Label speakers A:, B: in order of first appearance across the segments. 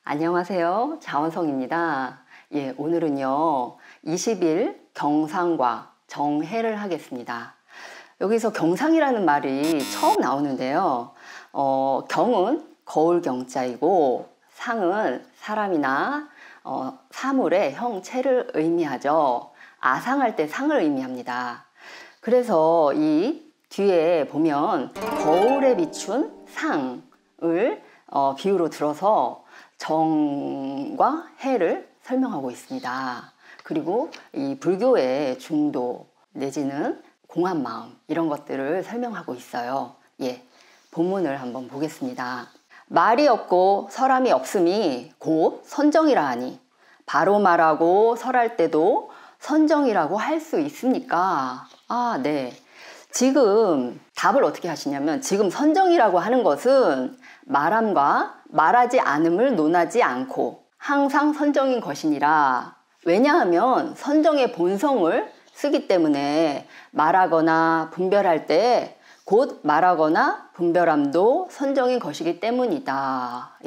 A: 안녕하세요. 자원성입니다. 오늘은요, 20일 경상과 정해를 하겠습니다. 여기서 경상이라는 말이 처음 나오는데요. 경은 거울 경자이고, 상은 사람이나 사물의 형체를 의미하죠. 아상할 때 상을 의미합니다. 그래서 이 뒤에 보면 거울에 비춘 상을 비유로 들어서 정과 해를 설명하고 있습니다. 그리고 이 불교의 중도 내지는 공한 마음 이런 것들을 설명하고 있어요. 본문을 한번 보겠습니다. 말이 없고 설함이 없음이 곧 선정이라 하니 바로 말하고 설할 때도 선정이라고 할 수 있습니까? 네. 지금 답을 어떻게 하시냐면 지금 선정이라고 하는 것은 말함과 말하지 않음을 논하지 않고 항상 선정인 것이니라. 왜냐하면 선정의 본성을 쓰기 때문에 말하거나 분별할 때 곧 말하거나 분별함도 선정인 것이기 때문이다.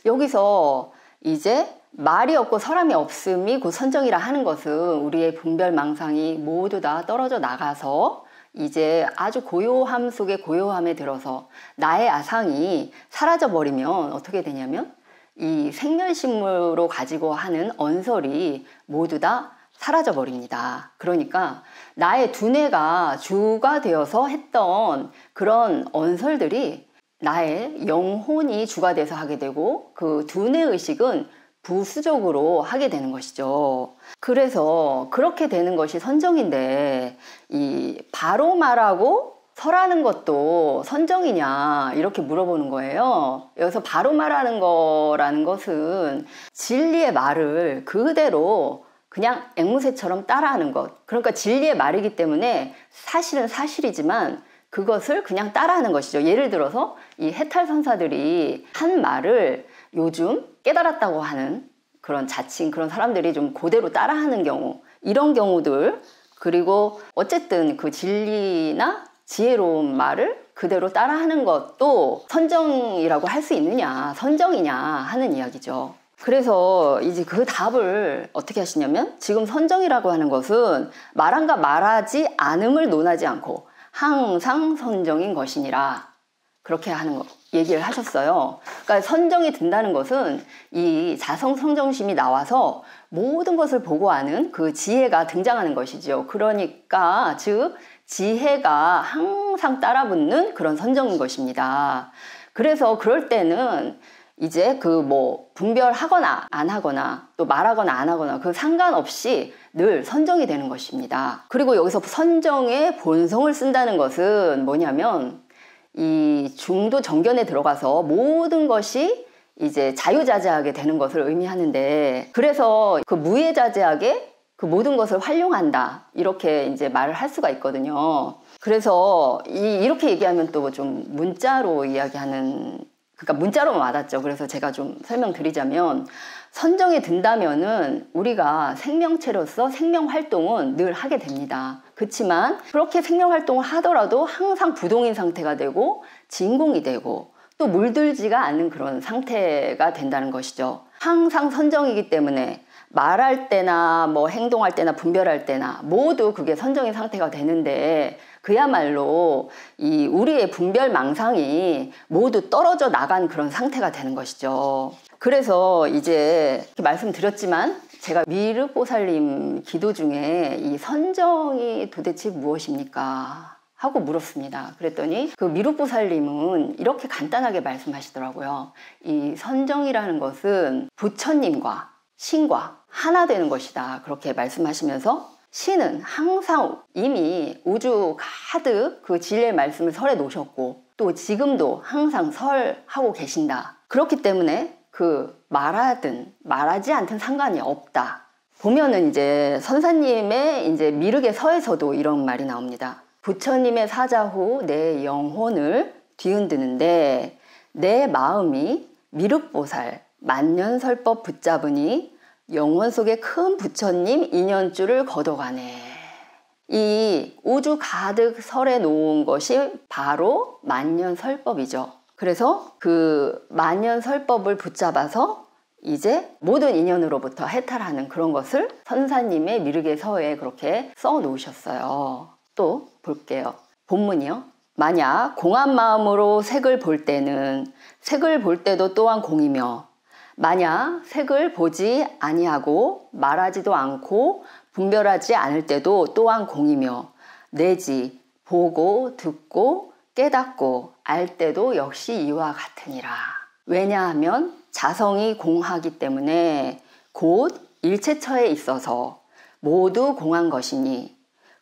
A: 여기서 이제 말이 없고 설함이 없음이 곧 선정이라 하는 것은 우리의 분별망상이 모두 다 떨어져 나가서 이제 아주 고요함 속에 고요함에 들어서 나의 아상이 사라져 버리면 어떻게 되냐면 이 생멸심으로 가지고 하는 언설이 모두 다 사라져 버립니다. 그러니까 나의 두뇌가 주가 되어서 했던 그런 언설들이 나의 영혼이 주가 돼서 하게 되고 그 두뇌의식은 부수적으로 하게 되는 것이죠. 그래서 그렇게 되는 것이 선정인데 이 바로 말하고 설하는 것도 선정이냐 이렇게 물어보는 거예요. 여기서 바로 말하는 거라는 것은 진리의 말을 그대로 그냥 앵무새처럼 따라하는 것. 그러니까 진리의 말이기 때문에 사실은 사실이지만 그것을 그냥 따라하는 것이죠. 예를 들어서 이 해탈선사들이 한 말을 요즘 깨달았다고 하는 그런 자칭 그런 사람들이 좀 그대로 따라하는 경우, 이런 경우들, 그리고 어쨌든 그 진리나 지혜로운 말을 그대로 따라하는 것도 선정이라고 할 수 있느냐, 선정이냐 하는 이야기죠. 그래서 이제 그 답을 어떻게 하시냐면 지금 선정이라고 하는 것은 말함과 말하지 않음을 논하지 않고 항상 선정인 것이니라. 그렇게 하는 거 얘기를 하셨어요. 그러니까 선정이 든다는 것은 이 자성 선정심이 나와서 모든 것을 보고하는 그 지혜가 등장하는 것이죠. 그러니까 즉 지혜가 항상 따라붙는 그런 선정인 것입니다. 그래서 그럴 때는 이제 분별하거나 안 하거나 또 말하거나 안 하거나 그 상관없이 늘 선정이 되는 것입니다. 그리고 여기서 선정의 본성을 쓴다는 것은 뭐냐면 이 중도 정견에 들어가서 모든 것이 이제 자유자재하게 되는 것을 의미하는데, 그래서 그 무예자재하게 그 모든 것을 활용한다 이렇게 이제 말을 할 수가 있거든요. 그래서 이렇게 얘기하면 또 좀 문자로 이야기하는, 그러니까 문자로만 와닿죠. 그래서 제가 좀 설명드리자면 선정이 든다면은 우리가 생명체로서 생명활동은 늘 하게 됩니다. 그렇지만 그렇게 생명활동을 하더라도 항상 부동인 상태가 되고 진공이 되고 또 물들지가 않는 그런 상태가 된다는 것이죠. 항상 선정이기 때문에 말할 때나 행동할 때나 분별할 때나 모두 그게 선정인 상태가 되는데 그야말로 이 우리의 분별망상이 모두 떨어져 나간 그런 상태가 되는 것이죠. 그래서 이제 이렇게 말씀드렸지만 제가 미륵보살님 기도 중에 이 선정이 도대체 무엇입니까? 하고 물었습니다. 그랬더니 그 미륵보살님은 이렇게 간단하게 말씀하시더라고요. 이 선정이라는 것은 부처님과 신과 하나 되는 것이다. 그렇게 말씀하시면서 신은 항상 이미 우주 가득 그 진리의 말씀을 설해 놓으셨고 또 지금도 항상 설하고 계신다. 그렇기 때문에 그 말하든 말하지 않든 상관이 없다. 보면은 이제 선사님의 이제 미륵의 서에서도 이런 말이 나옵니다. 부처님의 사자후 내 영혼을 뒤흔드는데 내 마음이 미륵보살 만년설법 붙잡으니 영혼 속에 큰 부처님 인연줄을 걷어가네. 이 우주 가득 설해 놓은 것이 바로 만년설법이죠. 그래서 그 만년설법을 붙잡아서 이제 모든 인연으로부터 해탈하는 그런 것을 선사님의 미륵의 서에 그렇게 써 놓으셨어요. 또 볼게요. 본문이요. 만약 공한 마음으로 색을 볼 때는 색을 볼 때도 또한 공이며, 만약 색을 보지 아니하고 말하지도 않고 분별하지 않을 때도 또한 공이며, 내지 보고 듣고 깨닫고 알 때도 역시 이와 같으니라. 왜냐하면 자성이 공하기 때문에 곧 일체처에 있어서 모두 공한 것이니,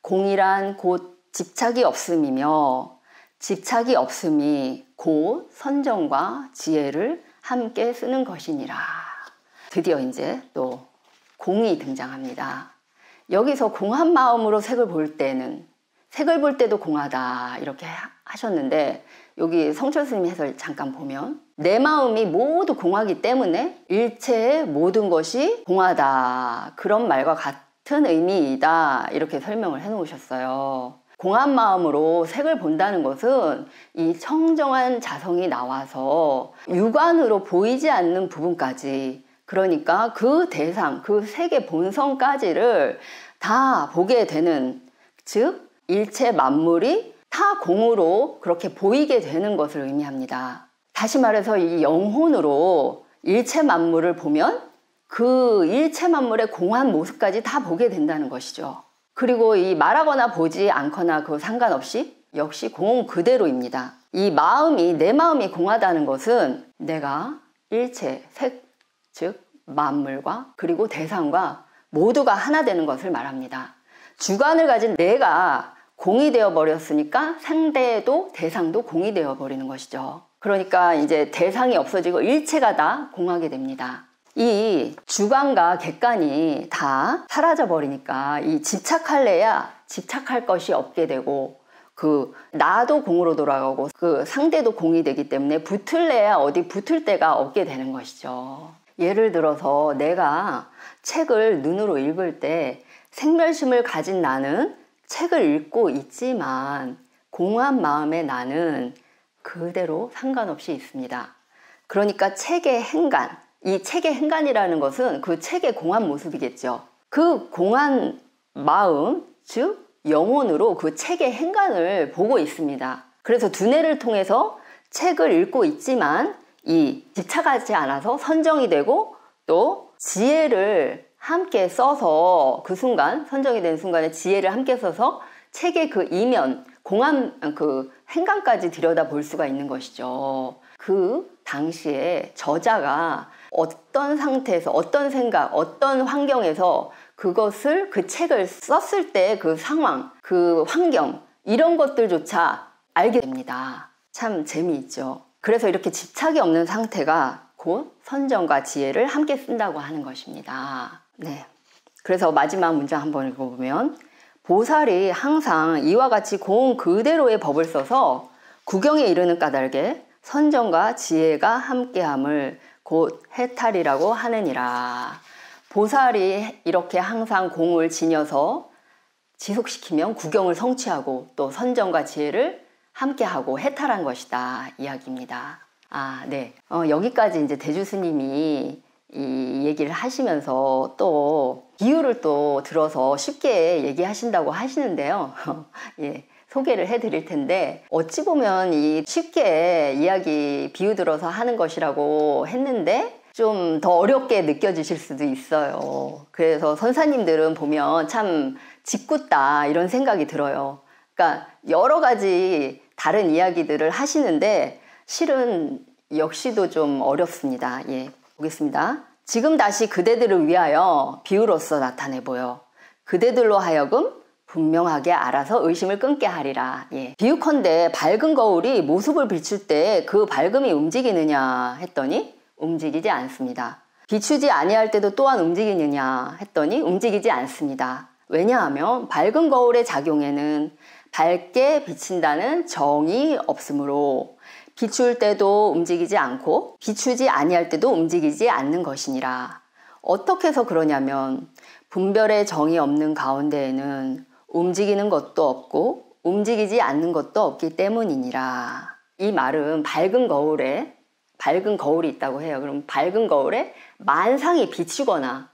A: 공이란 곧 집착이 없음이며, 집착이 없음이 곧 선정과 지혜를 함께 쓰는 것이니라. 드디어 이제 또 공이 등장합니다. 여기서 공한 마음으로 색을 볼 때는, 색을 볼 때도 공하다 이렇게 하셨는데, 여기 성철 스님 해설 잠깐 보면 내 마음이 모두 공하기 때문에 일체의 모든 것이 공하다, 그런 말과 같은 의미이다 이렇게 설명을 해 놓으셨어요. 공한 마음으로 색을 본다는 것은 이 청정한 자성이 나와서 육안으로 보이지 않는 부분까지, 그러니까 그 대상, 그 색의 본성까지를 다 보게 되는, 즉 일체 만물이 타 공으로 그렇게 보이게 되는 것을 의미합니다. 다시 말해서 이 영혼으로 일체 만물을 보면 그 일체 만물의 공한 모습까지 다 보게 된다는 것이죠. 그리고 이 말하거나 보지 않거나 그 상관없이 역시 공 그대로입니다. 이 마음이, 내 마음이 공하다는 것은 내가 일체 색, 즉 만물과 그리고 대상과 모두가 하나 되는 것을 말합니다. 주관을 가진 내가 공이 되어 버렸으니까 상대도 대상도 공이 되어 버리는 것이죠. 그러니까 이제 대상이 없어지고 일체가 다 공하게 됩니다. 이 주관과 객관이 다 사라져 버리니까 이 집착할래야 집착할 것이 없게 되고, 그 나도 공으로 돌아가고 그 상대도 공이 되기 때문에 붙을래야 어디 붙을 데가 없게 되는 것이죠. 예를 들어서 내가 책을 눈으로 읽을 때 생멸심을 가진 나는 책을 읽고 있지만 공한 마음의 나는 그대로 상관없이 있습니다. 그러니까 책의 행간, 이 책의 행간이라는 것은 그 책의 공한 모습이겠죠. 그 공한 마음, 즉 영혼으로 그 책의 행간을 보고 있습니다. 그래서 두뇌를 통해서 책을 읽고 있지만 이 집착하지 않아서 선정이 되고, 또 지혜를 함께 써서 그 순간, 선정이 된 순간에 지혜를 함께 써서 책의 그 이면, 공한 그 행간까지 들여다 볼 수가 있는 것이죠. 그 당시에 저자가 어떤 상태에서, 어떤 생각, 어떤 환경에서 그것을, 그 책을 썼을 때 그 상황, 그 환경, 이런 것들조차 알게 됩니다. 참 재미있죠. 그래서 이렇게 집착이 없는 상태가 곧 선정과 지혜를 함께 쓴다고 하는 것입니다. 네. 그래서 마지막 문장 한번 읽어보면, 보살이 항상 이와 같이 공 그대로의 법을 써서 구경에 이르는 까닭에 선정과 지혜가 함께함을 곧 해탈이라고 하느니라. 보살이 이렇게 항상 공을 지녀서 지속시키면 구경을 성취하고 또 선정과 지혜를 함께하고 해탈한 것이다 이야기입니다. 네. 여기까지 이제 대주 스님이 이 얘기를 하시면서 또 비유를 또 들어서 쉽게 얘기하신다고 하시는데요. 예, 소개를 해드릴 텐데, 어찌 보면 이 쉽게 이야기 비유 들어서 하는 것이라고 했는데 좀 더 어렵게 느껴지실 수도 있어요. 그래서 선사님들은 보면 참 짓궂다 이런 생각이 들어요. 그러니까 여러 가지 다른 이야기들을 하시는데 실은 역시도 좀 어렵습니다. 예, 보겠습니다. 지금 다시 그대들을 위하여 비유로서 나타내 보여 그대들로 하여금 분명하게 알아서 의심을 끊게 하리라. 예. 비유컨대 밝은 거울이 모습을 비출 때 그 밝음이 움직이느냐 했더니 움직이지 않습니다. 비추지 아니할 때도 또한 움직이느냐 했더니 움직이지 않습니다. 왜냐하면 밝은 거울의 작용에는 밝게 비친다는 정이 없으므로 비출 때도 움직이지 않고 비추지 아니할 때도 움직이지 않는 것이니라. 어떻게 해서 그러냐면 분별의 정이 없는 가운데에는 움직이는 것도 없고 움직이지 않는 것도 없기 때문이니라. 이 말은 밝은 거울에 밝은 거울이 있다고 해요. 그럼 밝은 거울에 만상이 비추거나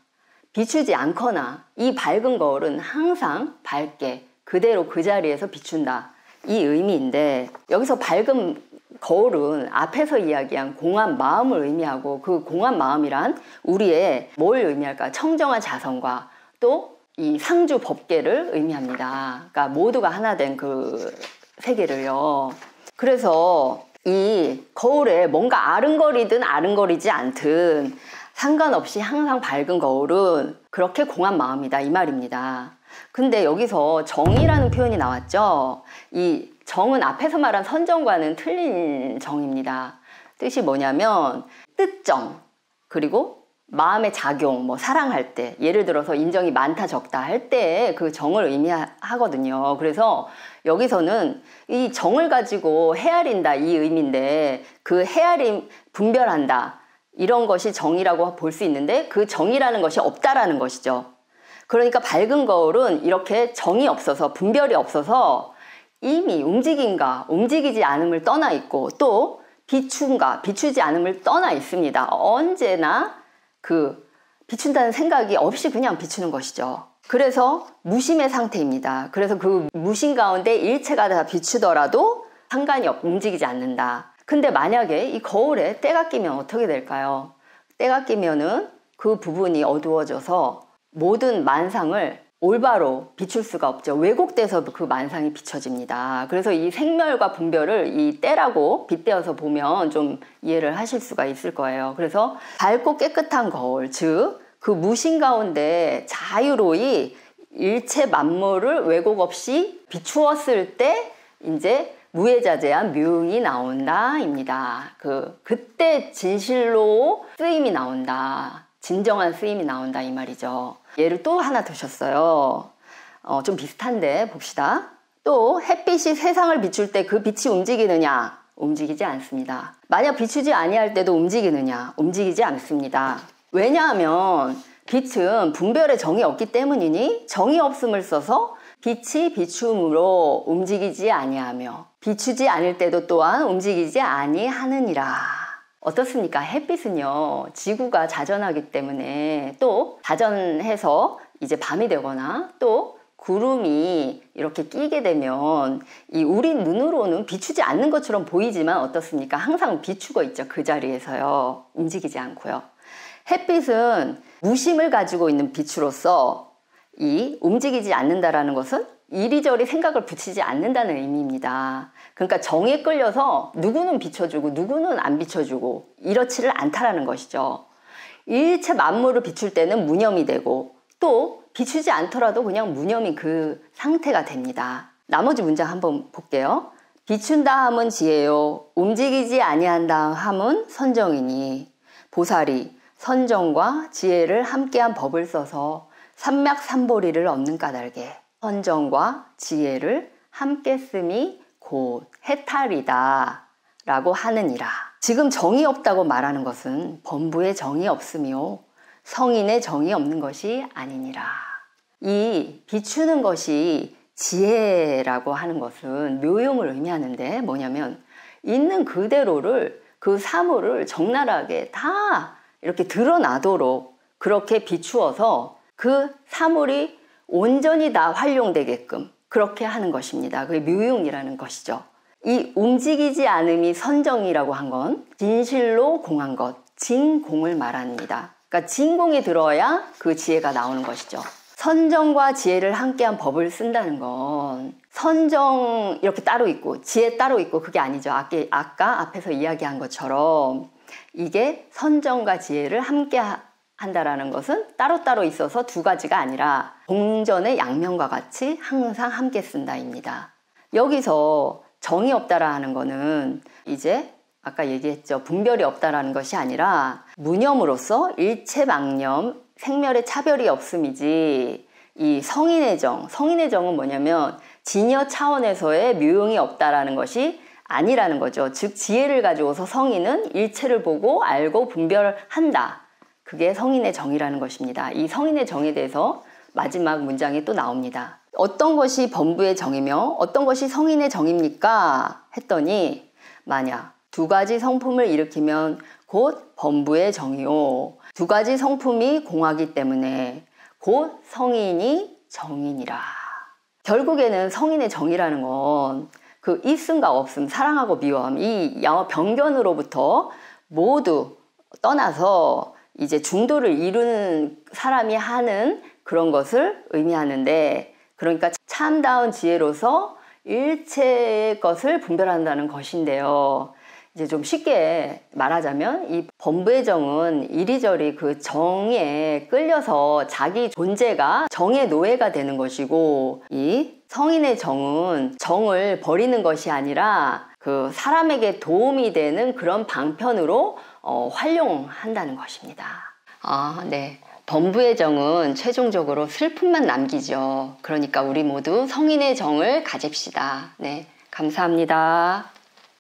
A: 비추지 않거나 이 밝은 거울은 항상 밝게 그대로 그 자리에서 비춘다. 이 의미인데 여기서 밝은 거울은 앞에서 이야기한 공한 마음을 의미하고 그 공한 마음이란 우리의 뭘 의미할까? 청정한 자성과 또 이 상주 법계를 의미합니다. 그러니까 모두가 하나 된 그 세계를요. 그래서 이 거울에 뭔가 아른거리든 아른거리지 않든 상관없이 항상 밝은 거울은 그렇게 공한 마음이다 이 말입니다. 근데 여기서 정이라는 표현이 나왔죠. 이 정은 앞에서 말한 선정과는 틀린 정입니다. 뜻이 뭐냐면 뜻정 그리고 마음의 작용, 뭐 사랑할 때 예를 들어서 인정이 많다 적다 할 때 그 정을 의미하거든요. 그래서 여기서는 이 정을 가지고 헤아린다 이 의미인데 그 헤아림 분별한다 이런 것이 정이라고 볼 수 있는데 그 정이라는 것이 없다라는 것이죠. 그러니까 밝은 거울은 이렇게 정이 없어서 분별이 없어서 이미 움직임과 움직이지 않음을 떠나 있고 또 비춘과 비추지 않음을 떠나 있습니다. 언제나 그 비춘다는 생각이 없이 그냥 비추는 것이죠. 그래서 무심의 상태입니다. 그래서 그 무심 가운데 일체가 다 비추더라도 상관이 없고 움직이지 않는다. 근데 만약에 이 거울에 때가 끼면 어떻게 될까요? 때가 끼면은 그 부분이 어두워져서 모든 만상을 올바로 비출 수가 없죠. 왜곡돼서 그 만상이 비춰집니다. 그래서 이 생멸과 분별을 이 때라고 빗대어서 보면 좀 이해를 하실 수가 있을 거예요. 그래서 밝고 깨끗한 거울, 즉 그 무심 가운데 자유로이 일체 만물을 왜곡 없이 비추었을 때 이제 무해자재한 묘용이 나온다입니다. 그때 진실로 쓰임이 나온다. 진정한 쓰임이 나온다 이 말이죠. 예를 또 하나 드셨어요. 좀 비슷한데 봅시다. 또 햇빛이 세상을 비출 때 그 빛이 움직이느냐? 움직이지 않습니다. 만약 비추지 아니할 때도 움직이느냐? 움직이지 않습니다. 왜냐하면 빛은 분별의 정이 없기 때문이니 정이 없음을 써서 빛이 비춤으로 움직이지 아니하며 비추지 않을 때도 또한 움직이지 아니하느니라. 어떻습니까? 햇빛은요, 지구가 자전하기 때문에 또 자전해서 이제 밤이 되거나 또 구름이 이렇게 끼게 되면 이 우리 눈으로는 비추지 않는 것처럼 보이지만 어떻습니까? 항상 비추고 있죠. 그 자리에서요. 움직이지 않고요. 햇빛은 무심을 가지고 있는 빛으로서 이 움직이지 않는다라는 것은 이리저리 생각을 붙이지 않는다는 의미입니다. 그러니까 정에 끌려서 누구는 비춰주고 누구는 안 비춰주고 이렇지를 않다라는 것이죠. 일체 만물을 비출 때는 무념이 되고 또 비추지 않더라도 그냥 무념이 그 상태가 됩니다. 나머지 문장 한번 볼게요. 비춘다 함은 지혜요 움직이지 아니한다 함은 선정이니 보살이 선정과 지혜를 함께한 법을 써서 삼맥삼보리를 얻는 까닭에 선정과 지혜를 함께 씀이 곧 해탈이다 라고 하느니라. 지금 정이 없다고 말하는 것은 범부의 정이 없으며 성인의 정이 없는 것이 아니니라. 이 비추는 것이 지혜라고 하는 것은 묘용을 의미하는데 뭐냐면 있는 그대로를 그 사물을 적나라하게 다 이렇게 드러나도록 그렇게 비추어서 그 사물이 온전히 다 활용되게끔 그렇게 하는 것입니다. 그게 묘용이라는 것이죠. 이 움직이지 않음이 선정이라고 한 건 진실로 공한 것, 진공을 말합니다. 그러니까 진공이 들어야 그 지혜가 나오는 것이죠. 선정과 지혜를 함께한 법을 쓴다는 건 선정 이렇게 따로 있고 지혜 따로 있고 그게 아니죠. 아까 앞에서 이야기한 것처럼 이게 선정과 지혜를 함께 한다라는 것은 따로따로 있어서 두 가지가 아니라 동전의 양면과 같이 항상 함께 쓴다입니다. 여기서 정이 없다라는 거는 이제 아까 얘기했죠. 분별이 없다라는 것이 아니라 무념으로서 일체망념, 생멸의 차별이 없음이지 이 성인의 정은 뭐냐면 진여 차원에서의 묘용이 없다라는 것이 아니라는 거죠. 즉 지혜를 가지고서 성인은 일체를 보고 알고 분별한다. 그게 성인의 정이라는 것입니다. 이 성인의 정에 대해서 마지막 문장이 또 나옵니다. 어떤 것이 범부의 정이며 어떤 것이 성인의 정입니까? 했더니 만약 두 가지 성품을 일으키면 곧 범부의 정이요. 두 가지 성품이 공하기 때문에 곧 성인이 정이니라. 결국에는 성인의 정이라는 건 그 있음과 없음, 사랑하고 미워함, 이 병견으로부터 모두 떠나서 이제 중도를 이루는 사람이 하는 그런 것을 의미하는데, 그러니까 참다운 지혜로서 일체의 것을 분별한다는 것인데요. 이제 좀 쉽게 말하자면 이 범부의 정은 이리저리 그 정에 끌려서 자기 존재가 정의 노예가 되는 것이고, 이 성인의 정은 정을 버리는 것이 아니라 그 사람에게 도움이 되는 그런 방편으로 활용한다는 것입니다. 네. 범부의 정은 최종적으로 슬픔만 남기죠. 그러니까 우리 모두 성인의 정을 가집시다. 네. 감사합니다.